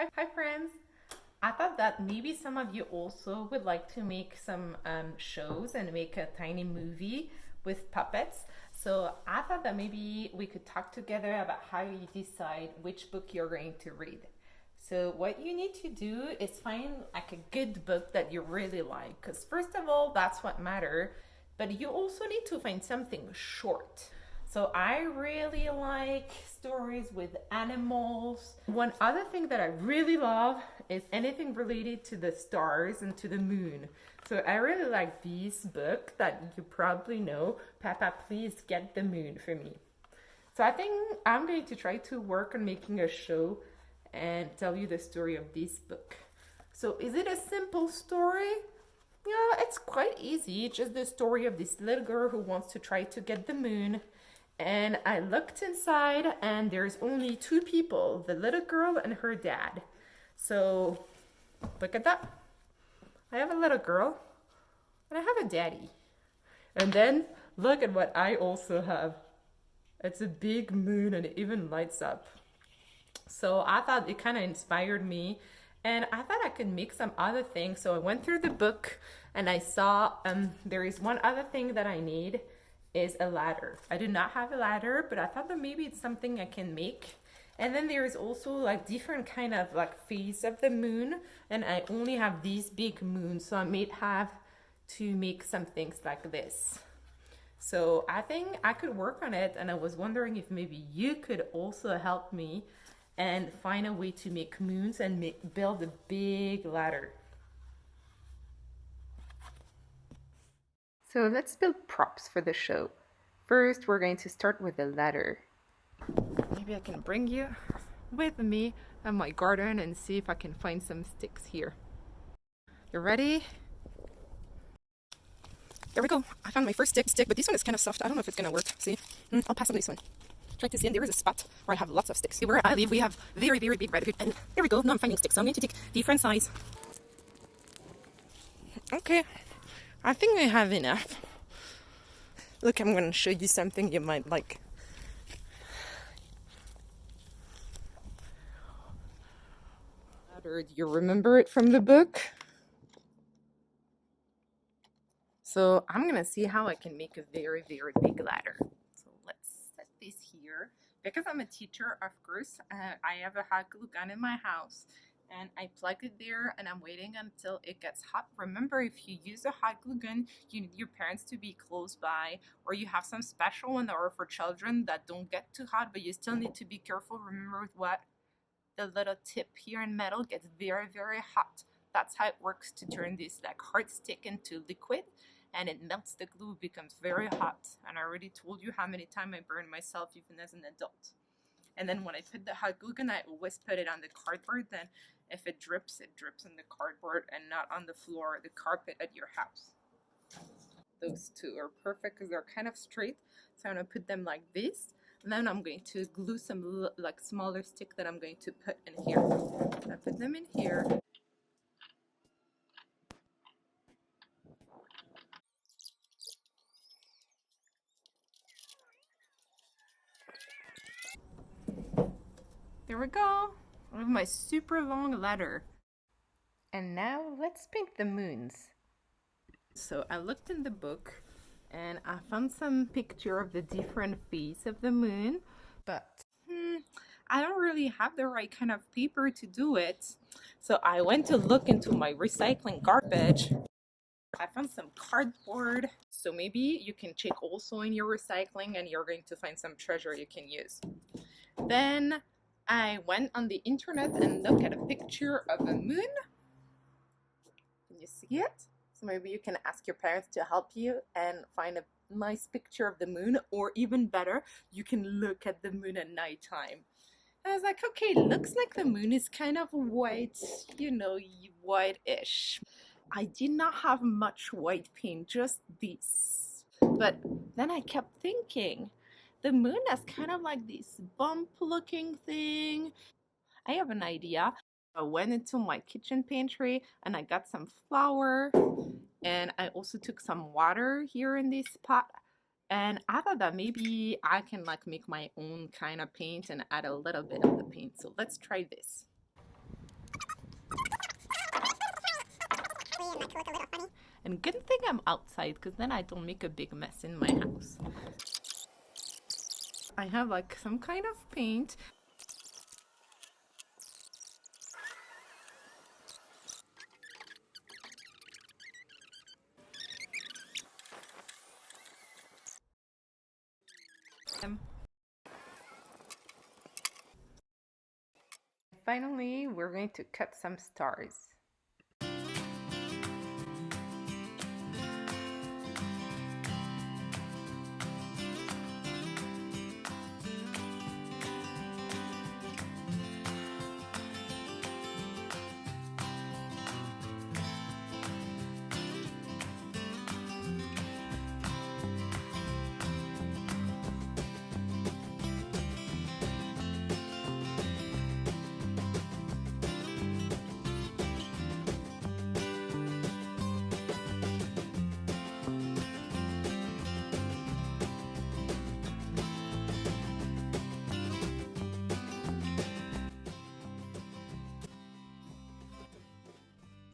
Hi friends. I thought that maybe some of you also would like to make some shows and make a tiny movie with puppets. So I thought that maybe we could talk together about how you decide which book you're going to read. So what you need to do is find like a good book that you really like, because first of all, that's what matters. But you also need to find something short. So I really like stories with animals. One other thing that I really love is anything related to the stars and to the moon. So I really like this book that you probably know, Papa, Please Get the Moon for Me. So I think I'm going to try to work on making a show and tell you the story of this book. So is it a simple story? Yeah, it's quite easy. It's just the story of this little girl who wants to try to get the moon. And I looked inside, and there's only two people, the little girl and her dad. So look at that. I have a little girl, and I have a daddy. And then look at what I also have. It's a big moon, and it even lights up. So I thought it kind of inspired me, and I thought I could make some other things. So I went through the book, and I saw there is one other thing that I need is a ladder. I do not have a ladder, but I thought that maybe it's something I can make. And then there is also like different kind of like phase of the moon, and I only have these big moons, so I may have to make some things like this. So I think I could work on it, and I was wondering if maybe you could also help me and find a way to make moons and build a big ladder. So let's build props for the show. First, we're going to start with the ladder. Maybe I can bring you with me in my garden and see if I can find some sticks here. You ready? There we go. I found my first stick, but this one is kind of soft. I don't know if it's gonna work. See? I'll pass on this one. Try to see, and there is a spot where I have lots of sticks. Where I live, we have very, very big redwood, and there we go. Now I'm finding sticks, so I'm going to take different size. Okay, I think I have enough. Look, I'm going to show you something you might like. Do you remember it from the book? So I'm going to see how I can make a very, very big ladder. So let's set this here. Because I'm a teacher, of course, I have a hot glue gun in my house. And I plug it there, and I'm waiting until it gets hot. Remember, if you use a hot glue gun, you need your parents to be close by, or you have some special one that are for children that don't get too hot, but you still need to be careful. Remember with what? The little tip here in metal gets very, very hot. That's how it works to turn this like hard stick into liquid, and it melts the glue, becomes very hot. And I already told you how many times I burned myself even as an adult. And then when I put the hot glue gun, I always put it on the cardboard. Then if it drips on the cardboard and not on the floor or the carpet at your house. Those two are perfect because they're kind of straight. So I'm going to put them like this. And then I'm going to glue some like smaller stick that I'm going to put in here. So I put them in here. There we go. I have my super long ladder. And now let's paint the moons. So I looked in the book and I found some picture of the different phases of the moon, but I don't really have the right kind of paper to do it. So I went to look into my recycling garbage. I found some cardboard. So maybe you can check also in your recycling and you're going to find some treasure you can use. Then I went on the internet and looked at a picture of a moon. Can you see it? So maybe you can ask your parents to help you and find a nice picture of the moon, or even better, you can look at the moon at nighttime. I was like, okay, looks like the moon is kind of white, white-ish. I did not have much white paint, just this. But then I kept thinking, the moon has kind of like this bump-looking thing. I have an idea. I went into my kitchen pantry and I got some flour, and I also took some water here in this pot, and I thought that maybe I can like make my own kind of paint and add a little bit of the paint. So let's try this. And good thing I'm outside because then I don't make a big mess in my house. I have like some kind of paint. Finally, we're going to cut some stars.